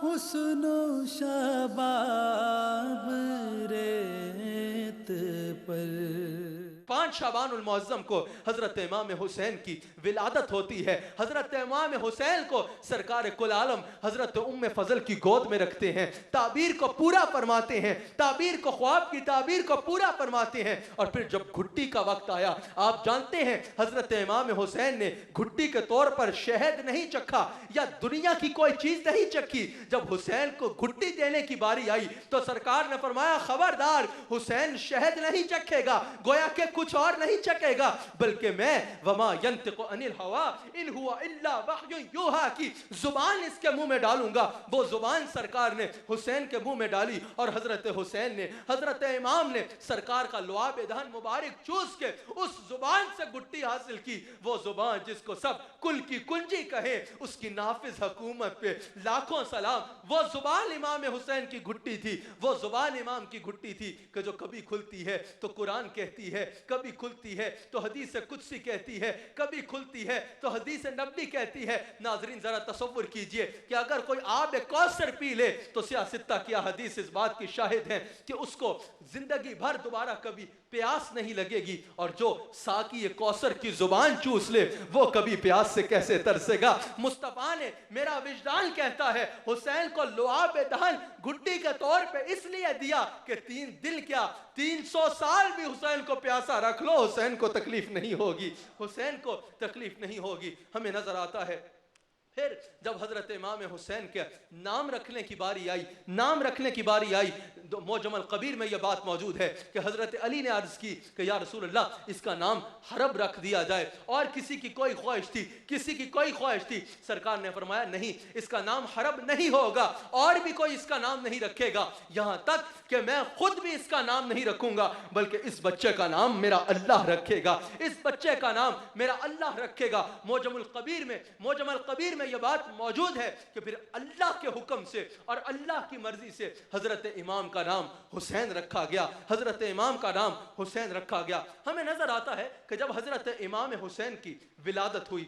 حسن و شباب ریت پر۔ 5 شعبان المعظم کو حضرت امام حسین کی ولادت ہوتی ہے۔ حضرت امام حسین کو سرکار کل عالم حضرت ام فضل کی گود میں رکھتے ہیں، تعبیر کو پورا فرماتے ہیں، تعبیر کو، خواب کی تعبیر کو پورا فرماتے ہیں۔ اور پھر جب گھٹی کا وقت آیا، آپ جانتے ہیں حضرت امام حسین نے گھٹی کے طور پر شہد نہیں چکھا یا دنیا کی کوئی چیز نہیں چکھی۔ جب حسین کو گھٹی دینے کی باری آئی تو سرکار نے فرمایا خبردار، حسین شہد نہیں چکھے گا، گویا کہ کچھ اور نہیں چکے گا، بلکہ میں وما ينطق عن الهوى ان هو الا وحی یوحی کی زبان اس کے منہ میں ڈالوں گا۔ وہ زبان سرکار نے حسین کے منہ میں ڈالی اور حضرت حسین نے، حضرت امام نے سرکار کا لعاب دہن مبارک چوس کے اس زبان سے گھٹی حاصل کی۔ وہ زبان جس کو سب کل کی کنجی کہے، اس کی نافذ حکومت پہ لاکھوں سلام۔ وہ زبان امام حسین کی گھٹی تھی، وہ زبان امام کی گھٹی تھی کہ جو کبھی کھلتی ہے تو قرآن کہتی ہے، کبھی کھلتی ہے تو حدیث قدسی کہتی ہے، کبھی کھلتی ہے تو حدیث نبوی کہتی ہے۔ ناظرین ذرا تصور کیجئے کہ اگر کوئی آب کوثر پی لے تو سیاستہ کیا حدیث اس بات کی شاہد ہیں کہ اس کو زندگی بھر دوبارہ کبھی پیاس نہیں لگے گی، اور جو ساقی کوثر کی زبان چوس لے وہ کبھی پیاس سے کیسے ترسے گا۔ مصطفیٰ نے، میرا وجدان کہتا ہے، حسین کو لعاب دہن گھٹی کے طور پہ اس لیے دیا کہ 3 دن کیا 300 سال بھی حسین کو پیاسا رکھ لو، حسین کو تکلیف نہیں ہوگی، حسین کو تکلیف نہیں ہوگی۔ ہمیں نظر آتا ہے پھر جب حضرت امام حسین کے نام رکھنے کی باری آئی، نام رکھنے کی باری آئی، معجم الکبیر میں یہ بات موجود ہے کہ حضرت علی نے عرض کی کہ یا رسول اللہ اس کا نام حرب رکھ دیا جائے، اور کسی کی کوئی خواہش تھی، کسی کی کوئی خواہش تھی، سرکار نے فرمایا نہیں، اس کا نام حرب نہیں ہوگا، اور بھی کوئی اس کا نام نہیں رکھے گا، یہاں تک کہ میں خود بھی اس کا نام نہیں رکھوں گا، بلکہ اس بچے کا نام میرا اللہ رکھے گا، اس بچے کا نام میرا اللہ رکھے گا۔ معجم الکبیر میں یہ بات موجود ہے کہ پھر اللہ کے حکم سے اور اللہ کی مرضی سے حضرت امام کا نام حسین رکھا گیا، حضرت امام کا نام حسین رکھا گیا۔ ہمیں نظر آتا ہے کہ جب حضرت امام حسین کی ولادت ہوئی،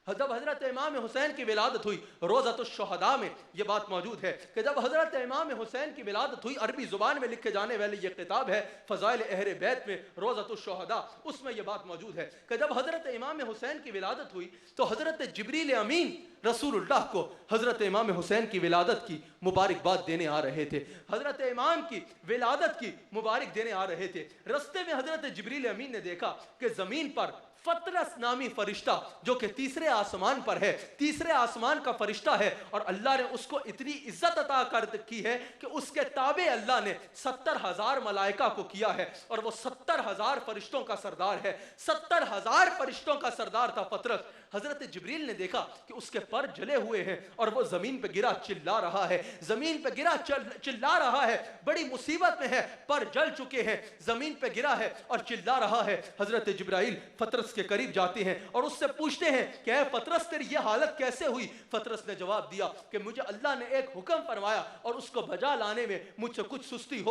جب حضرت امام حسین کی ولادت ہوئی، روضۃ الشہداء میں یہ بات موجود ہے کہ جب حضرت امام حسین کی ولادت ہوئی، عربی زبان میں لکھے جانے والی یہ کتاب ہے فضائل اہل بیت میں روضۃ الشہداء، اس میں یہ بات موجود ہے کہ جب حضرت امام حسین کی ولادت ہوئی تو حضرت جبریل امین رسول اللہ کو حضرت امام حسین کی ولادت کی مبارکباد دینے آ رہے تھے، حضرت امام کی ولادت کی مبارک دینے آ رہے تھے۔ رستے میں حضرت جبریل امین نے دیکھا کہ زمین پر فطرس نامی فرشتہ جو کہ تیسرے آسمان پر ہے، تیسرے آسمان کا فرشتہ ہے، اور اللہ نے اس کو اتنی عزت عطا کر کی ہے کہ اس کے تابع اللہ نے 70,000 ملائکہ کو کیا ہے، اور وہ 70,000 فرشتوں کا سردار ہے، 70,000 فرشتوں کا سردار تھا فطرس۔ حضرت جبریل نے دیکھا کہ اس کے پر جلے ہوئے ہیں اور وہ زمین پہ گرا چلا رہا ہے، زمین پہ گرا چلا رہا ہے، بڑی مصیبت میں ہے، پر جل چکے ہیں، زمین پہ گرا ہے اور چلا رہا ہے۔ حضرت جبرائیل فطرس کے قریب جاتے ہیں اور اس سے پوچھتے ہیں کہ اے فطرس تیری یہ حالت کیسے ہوئی؟ فطرس نے جواب دیا کہ مجھے اللہ نے ایک حکم فرمایا اور اس کو بجا لانے میں مجھ سے کچھ سستی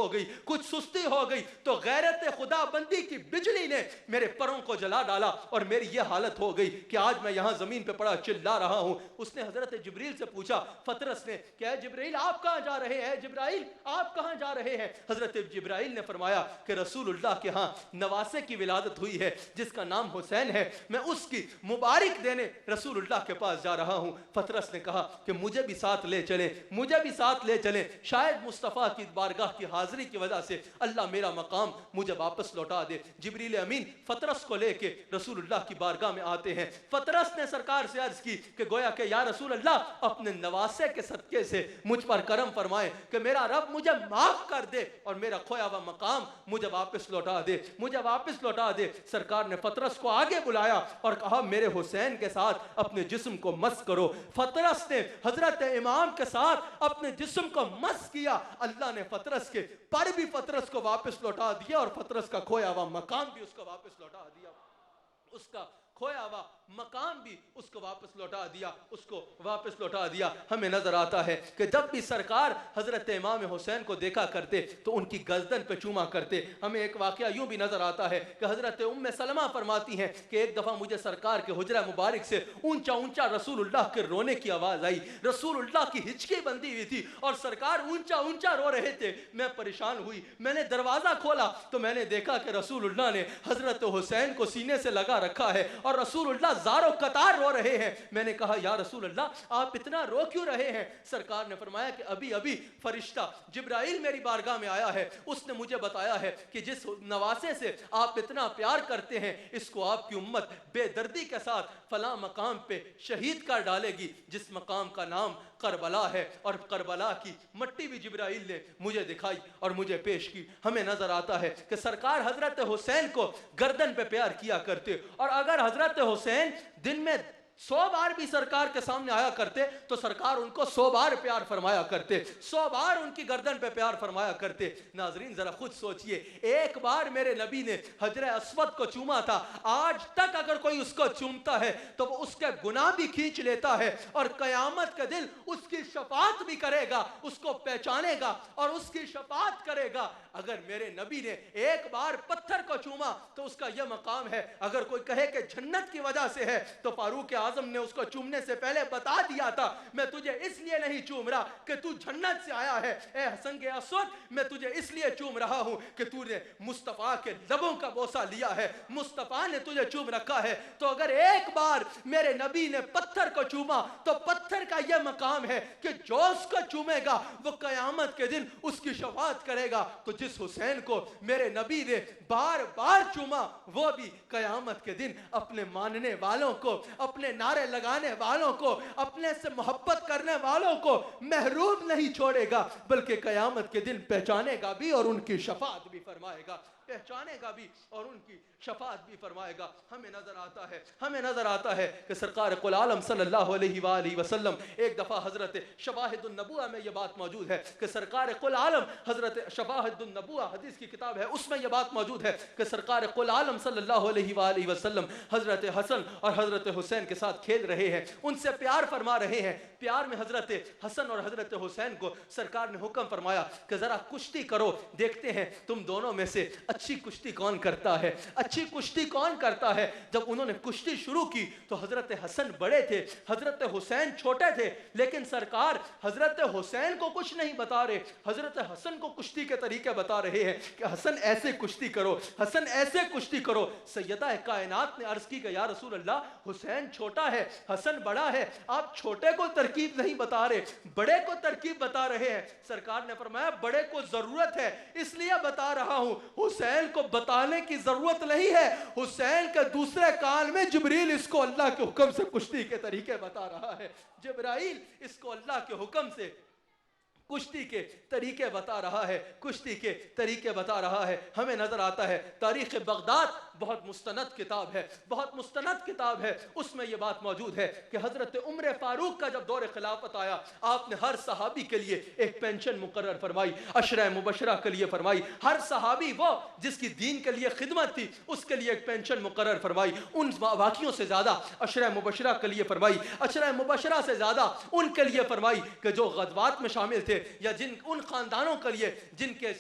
ہو گئی تو غیرت خدا بندی کی بجلی نے میرے پروں کو جلا ڈالا اور میری یہ حالت ہو گئی کہ آج میں یہاں زمین پہ پڑا چلا رہا ہوں۔ اس نے حضرت جبریل سے پوچھا، فطرس نے، کہ اے جبرائیل آپ کہاں جا رہے ہیں؟ جبرائیل آپ کہاں جا رہے ہیں؟ حضرت جبرائیل نے فرمایا کہ رسول اللہ کے ہاں نواسے کی ولادت ہوئی ہے جس کا نام حسین ہے، میں اس کی مبارک دینے رسول اللہ کے پاس جا رہا ہوں۔ فطرس نے کہا کہ مجھے بھی ساتھ لے چلیں، شاید مصطفیٰ کی بارگاہ کی حاضری کی وجہ سے اللہ میرا مقام مجھے واپس لوٹا دے۔ جبریل امین فطرس کو لے کے رسول اللہ کی بارگاہ میں آتے ہیں۔ فطرس نے سرکار سے عرض کی کہ گویا کہ یا رسول اللہ اپنے نواسے کے صدقے سے مجھ پر کرم فرمائے کہ میرا رب مجھے معاف کر دے اور میرا کھویا ہوا مقام مجھے واپس لوٹا دے۔ سرکار نے فطرس کو آگے بلایا اور کہا میرے حسین کے ساتھ اپنے جسم کو مس کرو۔ فطرس نے حضرت امام کے ساتھ اپنے جسم کو مس کیا، اللہ نے فطرس کے پر بھی فطرس کو واپس لوٹا دیا اور فطرس کا کھویا ہوا مقام بھی اس کو واپس لوٹا دیا۔ اس کا खोया हुआ मकाम भी उसको वापस लौटा दिया, उसको वापस लौटा दिया। हमें नजर आता है कि जब भी सरकार हजरत इमाम हुसैन को देखा करते तो उनकी गर्दन पे चूमा करते। हमें एक वाकया यूं भी नजर आता है कि हजरत उम्मे सलमा फरमाती हैं कि एक दफा मुझे सरकार के हुजरा मुबारक से ऊंचा ऊंचा रसूलुल्लाह के रोने की आवाज आई। रसूलुल्लाह की हिचकी बंधी हुई थी और सरकार ऊंचा ऊंचा रो रहे थे। मैं परेशान हुई, मैंने दरवाजा खोला तो मैंने देखा कि रसूलुल्लाह ने हजरत हुसैन को सीने से लगा रखा है और रसूलुल्लाह ज़ारो कतार रो रहे हैं। मैंने कहा या रसूल अल्लाह आप इतना रो क्यों रहे हैं? सरकार ने फरमाया कि अभी अभी फरिश्ता जिब्राइल मेरी बारगाह में आया है, उसने मुझे बताया है कि जिस नवासे से आप इतना प्यार करते हैं इसको आपकी उम्मत बेदर्दी के साथ फला मकाम पे शहीद कर डालेगी, जिस मकाम का नाम करबला है। और करबला की मट्टी भी जिब्राइल ने मुझे दिखाई और मुझे पेश की। हमें नजर आता है कि सरकार हजरत हुसैन को गर्दन पे प्यार किया करते और अगर हजरत हुसैन दिन में 100 बार भी सरकार के सामने आया करते तो सरकार उनको 100 बार प्यार फरमाया करते, 100 बार उनकी गर्दन पे प्यार फरमाया करते। नाजरीन जरा खुद सोचिए, एक बार मेरे नबी ने हजरे अस्वद को चूमा था, आज तक अगर कोई उसको चूमता है तो वो उसके गुनाह भी खींच लेता है और कयामत के दिन उसकी शफाअत भी करेगा, उसको पहचानेगा और उसकी शफाअत करेगा। अगर मेरे नबी ने एक बार पत्थर को चूमा तो उसका यह मकाम है। अगर कोई कहे कि जन्नत की वजह से है तो फारूक आजम ने उसको चूमने से पहले बता दिया था मैं तुझे इसलिए नहीं चूम रहा कि तू जन्नत से आया है, ए हसन के असद मैं तुझे इसलिए चूम रहा हूं कि तूने मुस्तफा के लबों का बोसा लिया है, मुस्तफा ने तुझे चूम रखा है। तो अगर एक बार मेरे नबी ने पत्थर को चूमा तो पत्थर का यह मकाम है कि जो उसको चूमेगा वो कयामत के दिन उसकी शफाअत करेगा। तो जिस हुसैन को मेरे नबी ने बार बार चूमा वो भी कयामत के दिन अपने मानने वालों को, अपने नारे लगाने वालों को, अपने से मोहब्बत करने वालों को महरूम नहीं छोड़ेगा, बल्कि कयामत के दिन पहचानेगा भी और उनकी शफाअत भी फरमाएगा, पहचानेगा भी और उनकी शफाअत भी फरमाएगा। हमें नजर आता है कि सरकार कुल आलम सल्लल्लाहु अलैहि वसल्लम एक दफा हजरत शवाहिदुन नबुआ में यह बात मौजूद है कि सरकार कुल आलम हजरत शवाहिदुन नबुआ हदीस की किताब है उसमें यह बात मौजूद है कि सरकार कुल आलम सल्लल्लाहु अलैहि वसल्लम हजरत हसन और हजरत हुसैन के साथ खेल रहे हैं, उनसे प्यार फरमा रहे हैं। प्यार में हजरत हसन और हजरत हुसैन को सरकार ने हुक्म फरमाया कि जरा कुश्ती करो, देखते हैं तुम दोनों में से अच्छी कुश्ती कौन करता है, अच्छी कुश्ती कौन करता है। जब उन्होंने कुश्ती शुरू की तो हजरत हसन बड़े थे, हजरत हुसैन छोटे थे, लेकिन सरकार हजरत हुसैन को कुछ नहीं बता रहे, हजरत हसन को कुश्ती के तरीके बता रहे हैं कि हसन ऐसे कुश्ती करो, हसन ऐसे कुश्ती करो। सैयदा कायनात ने अर्ज की कि या रसूल अल्लाह हुसैन छोटा है, हसन बड़ा है, आप छोटे को तरकीब नहीं बता रहे, बड़े को तरकीब बता रहे हैं। सरकार ने फरमाया बड़े को जरूरत है इसलिए बता रहा हूं, हुसैन को बताने की जरूरत नहीं है। हुसैन के दूसरे कान में जिब्रील इसको अल्लाह के हुक्म से कुश्ती के तरीके बता रहा है, जिब्राइल इसको अल्लाह के हुक्म से कुश्ती के तरीके बता रहा है, कुश्ती के तरीके बता रहा है। हमें नजर आता है तारीख बगदाद बहुत मुस्तनद किताब है, बहुत मुस्तनद किताब है, उसमें यह बात मौजूद है कि हजरत उमर फारूक का जब दौर खिलाफत आया आपने हर सहाबी के लिए एक पेंशन मुकर्रर फरमाई, अशरा मुबशरा के लिए फरमाई, हर सहाबी वो जिसकी दीन के लिए खिदमत थी उसके लिए एक पेंशन मुकर्रर फरमाई। उन वाकियों से ज्यादा अशरा मुबशरा के लिए फरमाई, अशरा मुबशरा से ज्यादा उनके लिए फरमाई कि जो गज़वात में शामिल थे या जिन उन खानदानों के लिए जिनके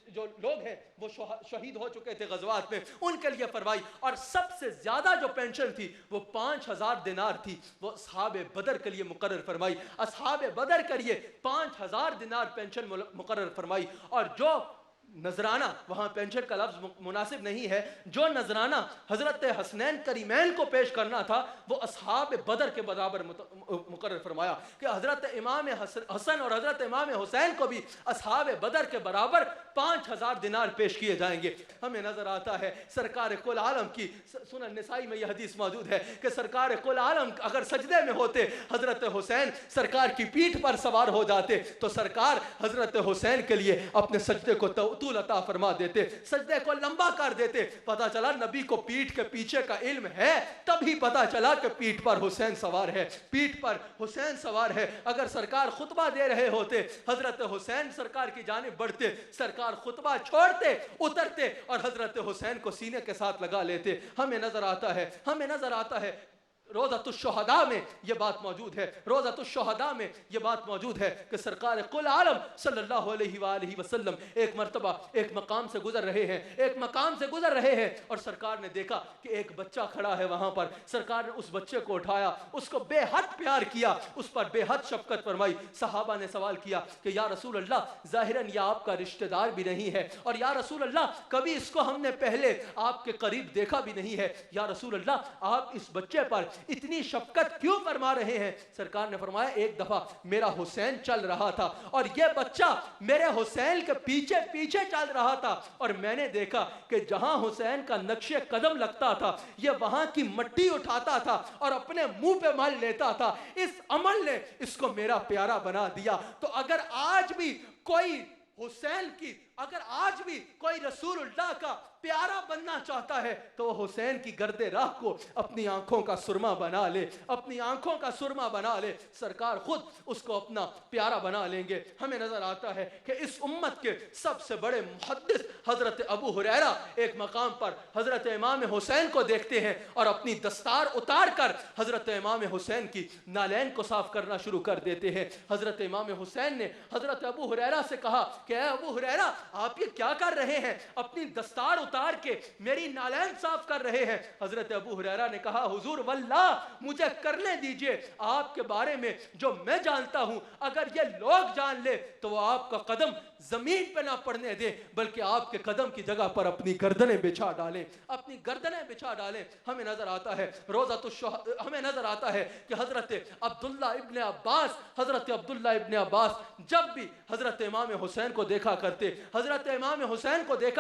जो लोग हैं वो शहीद हो चुके थे गज़वात में, उनके लिए फरमाई। और सबसे ज्यादा जो पेंशन थी वो 5000 दिनार थी, वो असहाबे बदर के लिए मुकर्रर फरमाई, असहाबे बदर के लिए 5000 दिनार पेंशन मुकर्रर फरमाई। और जो नजराना, वहां पेंशन का लफ्ज मुनासिब नहीं है, जो नजराना हजरत हसनैन करीमैन को पेश करना था वो असहाब बदर के बराबर मुकर्रर फरमाया कि हजरत इमाम हसन और हजरत इमाम हुसैन को भी असहाब बदर के बराबर 5000 दिनार पेश किए जाएंगे। हमें नजर आता है सरकार कुल आलम की सुनन निसाई में यह हदीस मौजूद है कि सरकार कुल आलम अगर सजदे में होते हजरत हुसैन सरकार की पीठ पर सवार हो जाते तो सरकार हजरत हुसैन के लिए अपने सजदे को तूल अता फरमा देते, सजदे को लंबा कर देते। पता चला नबी को पीठ के पीछे का इल्म है, तभी पता चला कि पीठ पर हुसैन सवार है, पीठ पर हुसैन सवार है। अगर सरकार खुतबा दे रहे होते, हजरत हुसैन सरकार की जानिब बढ़ते, सरकार खुतबा छोड़ते, उतरते और हजरत हुसैन को सीने के साथ लगा लेते। हमें नजर आता है रोज़तुश्शुहदा में ये बात मौजूद है, रोज़तुश्शुहदा में ये बात मौजूद है कि सरकार कुल आलम सल्लल्लाहु अलैहि वसल्लम एक मर्तबा एक मकाम से गुजर रहे हैं और सरकार ने देखा कि एक बच्चा खड़ा है वहाँ पर। सरकार ने उस बच्चे को उठाया, उसको बेहद प्यार किया, उस पर बेहद शफकत फरमाई। सहाबा ने सवाल किया कि या रसूल अल्लाह, ज़ाहिरन ये आपका रिश्तेदार भी नहीं है, और या रसूल अल्लाह कभी इसको हमने पहले आपके करीब देखा भी नहीं है, या रसूल अल्लाह आप इस बच्चे पर इतनी शफकत क्यों फरमा रहे हैं? सरकार ने फरमाया, एक दफा मेरा हुसैन चल रहा था और यह बच्चा मेरे हुसैन के पीछे पीछे चल रहा था, और मैंने देखा कि जहां हुसैन का नक्शे कदम लगता था यह वहां की मट्टी उठाता था और अपने मुंह पे मल लेता था। इस अमल ने इसको मेरा प्यारा बना दिया। तो अगर आज भी कोई हुसैन की, अगर आज भी कोई रसूलुल्लाह का प्यारा बनना चाहता है तो वो हुसैन की गर्दे राह को अपनी आंखों का सुरमा बना ले, अपनी आंखों का सुरमा बना ले। सरकार खुद उसको अपना प्यारा बना लेंगे। हमें नजर आता है कि इस उम्मत के सबसे बड़े मुहद्दिस हजरत अबू हुरैरा एक मकाम पर हजरत इमाम हुसैन को देखते हैं और अपनी दस्तार उतार कर हजरत इमाम हुसैन की नालैन को साफ करना शुरू कर देते हैं। हजरत इमाम हुसैन ने हजरत अबू हुरैरा से कहा कि अबू हुरैरा, आप ये क्या कर रहे हैं? अपनी दस्तार उतार के मेरी नालैन साफ कर रहे हैं। हजरत अबू हुरैरा ने कहा, हुजूर वल्लाह मुझे करने दीजिए, आपके बारे में जो मैं जानता हूं अगर ये लोग जान ले तो वो आपका कदम जमीन पे ना पड़ने दे, बल्कि आपके कदम की जगह पर अपनी गर्दनें बिछा डालें, अपनी गर्दनें बिछा डालें। हमें नजर आता है हमें नजर आता है कि हजरत अब्दुल्ला इब्ने अब्बास जब भी हजरत इमाम हुसैन को देखा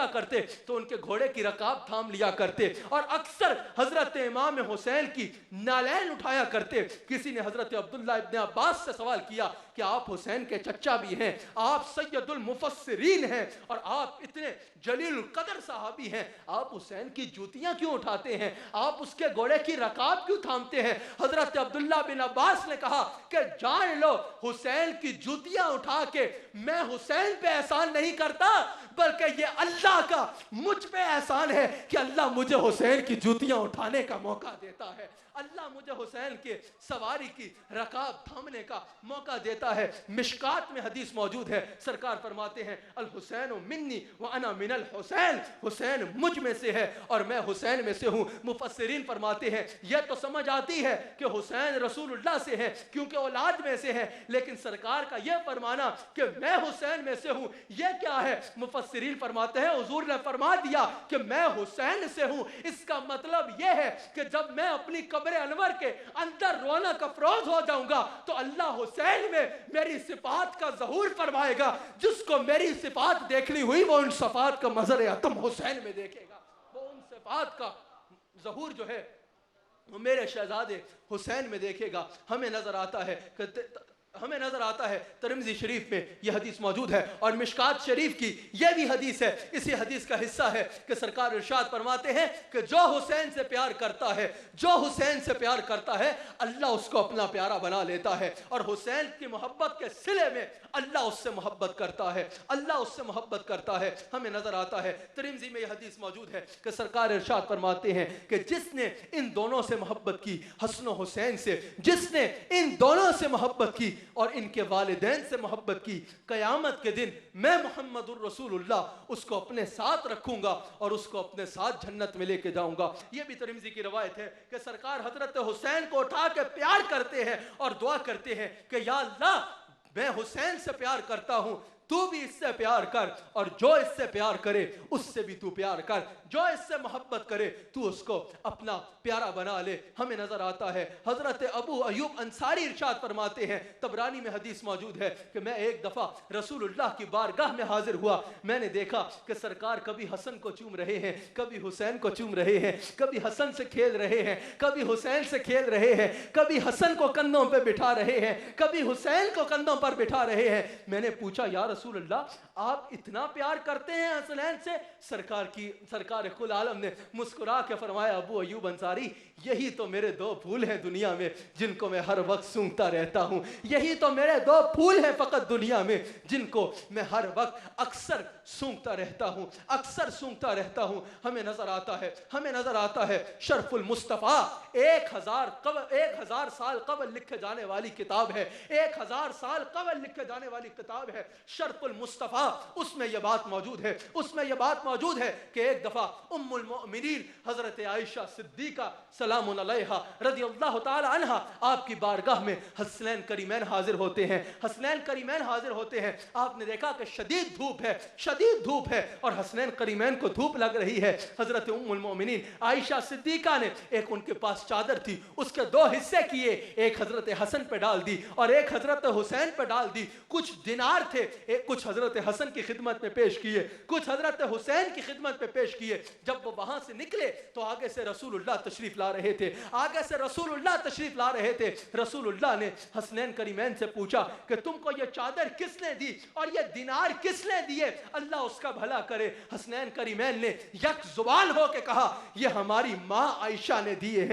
करते तो उनके घोड़े की रकाब थाम लिया करते और अक्सर हजरत इमाम हुसैन की नालैन उठाया करते। किसी ने हजरत अब्दुल्ला इब्ने अब्बास से सवाल किया कि आप हुसैन के चचा भी हैं, आप सैयदुल मुफस्सिरीन हैं और आप इतने जलील कदर सहाबी हैं, आप हुसैन की जूतियां क्यों उठाते हैं? आप उसके घोड़े की रकाब क्यों थामते हैं? हजरत अब्दुल्ला बिन अब्बास ने कहा कि जान लो, हुसैन की जूतियां उठा के मैं हुसैन पे एहसान नहीं करता, बल्कि ये अल्लाह का मुझ पे एहसान है कि अल्लाह मुझे हुसैन की जूतियां उठाने का मौका देता है, अल्लाह मुझे हुसैन के सवारी की रकाब थामने का मौका देता है। मिशकात में हदीस मौजूद है, सरकार फरमाते हैं, अल हुसैन मिन्नी व अना मिनल हुसैन, हुसैन मुझ में से है और मैं हुसैन में से हूँ। मुफस्सिरीन फरमाते हैं, यह तो समझ आती है कि हुसैन रसूलुल्लाह से है क्योंकि औलाद में से है, लेकिन सरकार का यह फरमाना कि मैं हुसैन में से हूँ, यह क्या है? मुफस्सिरीन फरमाते हैं, हुजूर ने फरमा दिया कि मैं हुसैन से हूँ, इसका मतलब यह है कि जब मैं अपनी कब्र अनवर के अंदर रौनक अफरोज हो जाऊंगा तो अल्लाह हुसैन में मेरी सिफात का ज़हूर फरमाएगा। जिसको मेरी सिफात देखनी हुई वो उन सिफात का मज़र अतम हुसैन में देखेगा, वो उन सिफात का ज़हूर जो है वो मेरे शहजादे हुसैन में देखेगा। हमें नजर आता है तिरमिज़ी शरीफ में यह हदीस मौजूद है और मिशकात शरीफ की यह भी हदीस है। इसी हदीस का हिस्सा है कि सरकार इरशाद फरमाते हैं कि जो हुसैन से प्यार करता है अल्लाह उसको अपना प्यारा बना लेता है और हुसैन की मोहब्बत के सिले में अल्लाह उससे मोहब्बत करता है। हमें नजर आता है तिरमिज़ी में यह हदीस मौजूद है कि सरकार इरशाद फरमाते हैं कि जिसने इन दोनों से मोहब्बत की, हसन और हुसैन से, जिसने इन दोनों से मोहब्बत की और इनके वालिदैन से मोहब्बत की, क़यामत के दिन मैं मुहम्मदुर रसूलुल्लाह उसको अपने साथ रखूंगा और उसको अपने साथ जन्नत में लेके जाऊंगा। यह भी तिरमिज़ी की रवायत है कि सरकार हजरत हुसैन को उठा के प्यार करते हैं और दुआ करते हैं कि या अल्लाह, मैं हुसैन से प्यार करता हूं, तू भी इससे प्यार कर और जो इससे प्यार करे उससे भी तू प्यार कर, जो इससे मोहब्बत करे तू उसको अपना प्यारा बना ले। हमें नजर आता है हजरत अबू अयूब अंसारी इरशाद फरमाते हैं, तबरानी में हदीस मौजूद है कि मैं एक दफा रसूलुल्लाह की बारगाह में हाजिर हुआ, मैंने देखा कि सरकार कभी हसन को चूम रहे हैं, कभी हुसैन को चूम रहे हैं, कभी हसन से खेल रहे हैं, कभी हुसैन से खेल रहे हैं, कभी हसन को कंधों पर बिठा रहे हैं, कभी हुसैन को कंधों पर बिठा रहे हैं। मैंने पूछा, या रसूल अल्लाह आप इतना प्यार करते हैं हसनैन से? सरकार कुल आलम ने मुस्कुरा के फरमाया, अबू अयूब अंसारी, यही तो मेरे दो फूल हैं दुनिया में जिनको मैं हर वक्त सूंघता रहता हूँ। यही तो मेरे दो फूल हैं फ़कत दुनिया में जिनको मैं हर वक्त अक्सर सूंघता रहता हूँ, अक्सर सूंघता रहता हूँ। हमें नज़र आता है शरफुल मुस्तफ़ा 1000 साल कबल लिखे जाने वाली किताब है, 1000 साल कबल लिखे जाने वाली किताब है शरफुल मुस्तफ़ा। उसमें यह बात मौजूद है कि एक दफ़ा उम्मुल मोमिनीन हज़रत आयशा सिद्दीक़ा सलामुन अलैहा रज़ियल्लाहु ताला अन्हा आपकी बारगाह में हसनैन करीमैन हाजिर होते हैं। आपने देखा कि शदीद धूप है और हसनैन करीमैन को धूप लग रही है। हज़रत उम्मुल मोमिनीन आयशा सिद्दीक़ा ने एक उनके पास चादर थी, उसके दो हिस्से किए, एक हज़रत हसन पे डाल दी और एक हज़रत हुसैन पे डाल दी। कुछ दिनार थे, कुछ हज़रत हसन की खिदमत में पेश किए, कुछ हज़रत हुसैन की खिदमत में पेश किए। जब वो वहां से निकले तो आगे से रसूलुल्लाह तशरीफ ला रहे थे। रसूलुल्लाह ने हसनैन करीमैन से पूछा कि तुमको ये चादर किसने दी और ये दिनार किसने दिए? अल्लाह उसका भला करे। हसनैन करीमैन ने यक जुबान हो के कहा, ये हमारी माँ आयशा ने दिए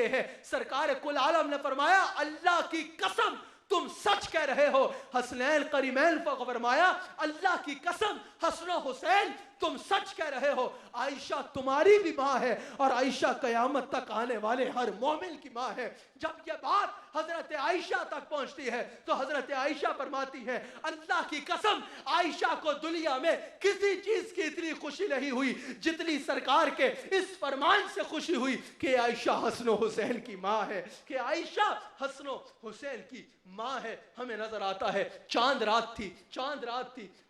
हैं। सरकार कुल आलम ने फरमाया, अल्लाह की कसम तुम सच कह रहे हो। हसनैन करीमैन को फरमाया, अल्लाह की कसम हसन हुसैन तुम सच कह रहे हो। आयशा तुम्हारी भी माँ है और आयशा कयामत तक आने वाले हर मोमिन की माँ है। जब यह बात हजरत आयशा तक पहुंचती है तो हजरत आयशा फरमाती है, अल्लाह की कसम आयशा को दुनिया में किसी चीज की इतनी खुशी नहीं हुई जितनी सरकार के इस फरमान से खुशी हुई कि आयशा हसन हुसैन की माँ है, कि आयशा हसन हुसैन की माँ है। हमें नजर आता है चांद रात थी,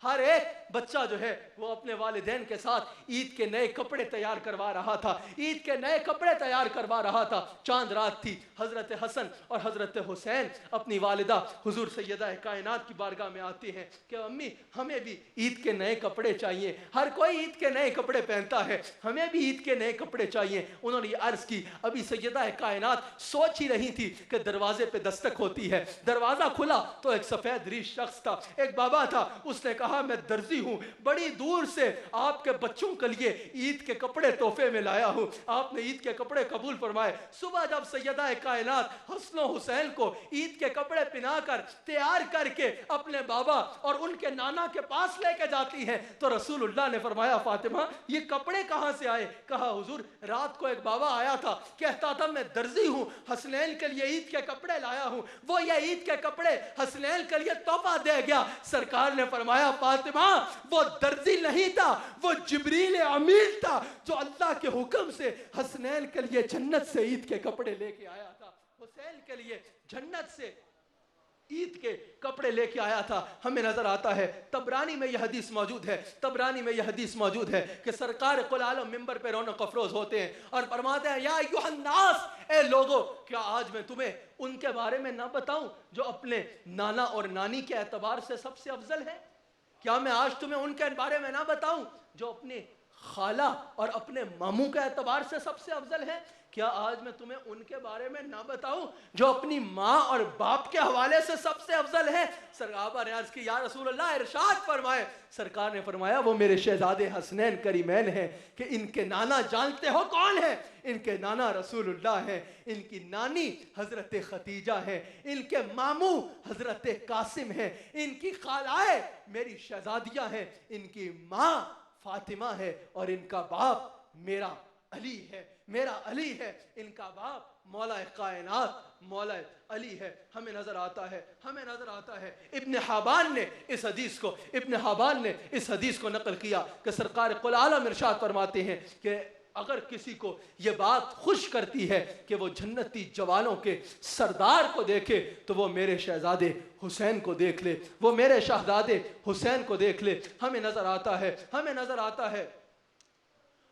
हर एक बच्चा जो है वो अपने वालिदैन के साथ ईद के नए कपड़े तैयार करवा रहा था। चांद रात थी, हजरत हसन और हजरत हुसैन अपनी वालिदा हुजूर सैयदा कायनात की बारगाह में आती हैं कि अम्मी हमें भी ईद के नए कपड़े चाहिए। हर कोई ईद के नए कपड़े पहनता है, हमें भी ईद के नए कपड़े चाहिए। उन्होंने ये अर्ज की। अभी सैयदा कायनात सोच ही रही थी कि दरवाजे पे दस्तक होती है। दरवाजा खुला तो एक सफेद रीश शख्स था, एक बाबा था। उसने कहा, मैं दर्जी हूँ, बड़ी दूर से आपके बच्चों के लिए ईद के कपड़े तोहफे में लाया हूँ। आपने ईद के कपड़े कबूल फरमाए। सुबह जब सैयदा कायनात हसन हुसैन को ईद के कपड़े पहनाकर तैयार करके अपने बाबा और उनके नाना के पास लेके जाती हैं तो रसूलुल्लाह ने फरमाया, फातिमा ये कपड़े कहाँ से आए? कहा, हुजूर रात को एक बाबा आया था, कहता था मैं दर्जी हूँ, हसनैन के लिए ईद के कपड़े लाया हूँ, वो ये ईद के कपड़े हसनैन के लिए तोहफा दे गया। सरकार ने फरमाया, फातिमा वो दर्जी नहीं था, वो जिब्रील अमीन था जो अल्लाह के हुक्म से हसनैन के लिए जन्नत से ईद के कपड़े लेके आया था। हुसैन के लिए जन्नत से ईद के कपड़े लेके आया था। हमें नजर आता है तबरानी में यह हदीस मौजूद है कि सरकार कुल आलम मिंबर पे रौनक अफरोज होते हैं और फरमाते हैं, या अय्युहन्नास, ए लोगो, क्या आज मैं तुम्हें उनके बारे में ना बताऊं जो अपने नाना और नानी के एतबार से सबसे अफजल है? क्या मैं आज तुम्हें उनके बारे में ना बताऊं जो अपने खाला और अपने मामू के एतबार से सबसे अफजल है? क्या आज मैं तुम्हें उनके बारे में ना बताऊं जो अपनी माँ और बाप के हवाले से सबसे अफजल है? सहाबा ने अर्ज की, या रसूल अल्लाह इरशाद फरमाए। सरकार ने फरमाया, वो मेरे शहजादे हसनैन करीमैन हैं कि इनके नाना जानते हो कौन है? इनके नाना रसूलुल्लाह हैं, इनकी नानी हजरत खतीजा हैं, इनके मामू हजरत कासिम हैं, इनकी खालाए मेरी शहजादियां हैं, इनकी माँ फातिमा है और इनका बाप मेरा अली है, इनका बाप मौला कायनात मौला अली है। हमें नजर आता है इब्न हाबान ने इस हदीस को नकल किया कि सरकार कुल आलम इरशाद फरमाते हैं कि अगर किसी को ये बात खुश करती है कि वो जन्नती जवानों के सरदार को देखे तो वो मेरे शहजादे हुसैन को देख ले, वो मेरे शहजादे हुसैन को देख ले। हमें नजर आता है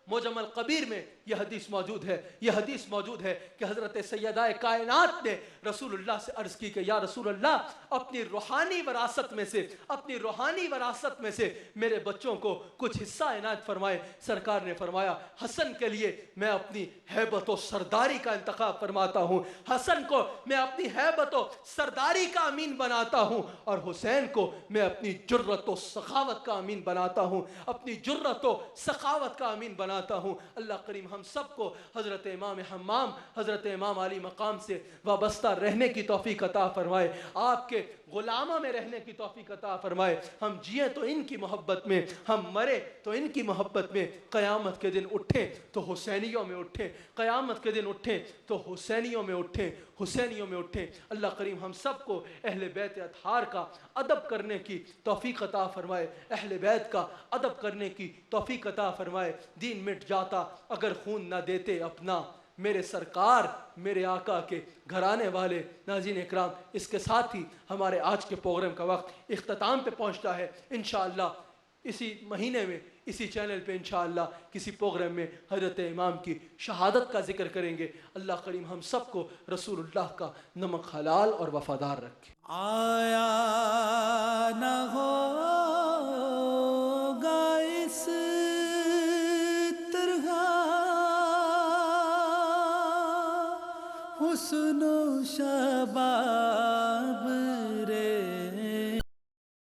मुजम्मल कबीर में یہ حدیث موجود ہے، یہ حدیث موجود ہے کہ حضرت سیدہ کائنات نے رسول اللہ سے عرض کی کہ یا رسول اللہ اپنی روحانی وراثت میں سے، اپنی روحانی وراثت میں سے میرے بچوں کو کچھ حصہ عنایت فرمائے۔ سرکار نے فرمایا حسن کے لیے میں اپنی ہیبت و سرداری کا انتخاب فرماتا ہوں، حسن کو میں اپنی ہیبت و سرداری کا امین بناتا ہوں، اور حسین کو میں اپنی جرت و سخاوت کا امین بناتا ہوں، اپنی جرت و سخاوت کا امین بناتا ہوں۔ اللہ کریم ہم سب کو حضرت امام حمام، حضرت امام علی مقام سے وابستہ رہنے کی توفیق عطا فرمائے، آپ کے غلاموں میں رہنے کی توفیق عطا فرمائے۔ ہم جیے تو ان کی محبت میں، ہم مرے تو ان کی محبت میں، قیامت کے دن اٹھیں تو حسینیوں میں اٹھیں، قیامت کے دن اٹھیں تو حسینیوں میں اٹھیں، حسینیوں میں اٹھیں۔ اللہ کریم ہم سب کو اہل بیت اطہار کا ادب کرنے کی توفیق عطا فرمائے، اہل بیت کا ادب کرنے کی توفیق عطا فرمائے۔ دین مٹ جاتا اگر خون نہ دیتے اپنا، میرے سرکار میرے آقا کے گھرانے والے۔ ناظرین اکرام، اس کے ساتھ ہی ہمارے آج کے پروگرام کا وقت اختتام پہ پہنچتا ہے۔ انشاءاللہ اسی مہینے میں اسی چینل پہ انشاءاللہ کسی پروگرام میں حضرت امام کی شہادت کا ذکر کریں گے۔ اللہ کریم ہم سب کو رسول اللہ کا نمک حلال اور وفادار رکھے۔ آیا نہ ہوگا اس طرح حسن و شباب رے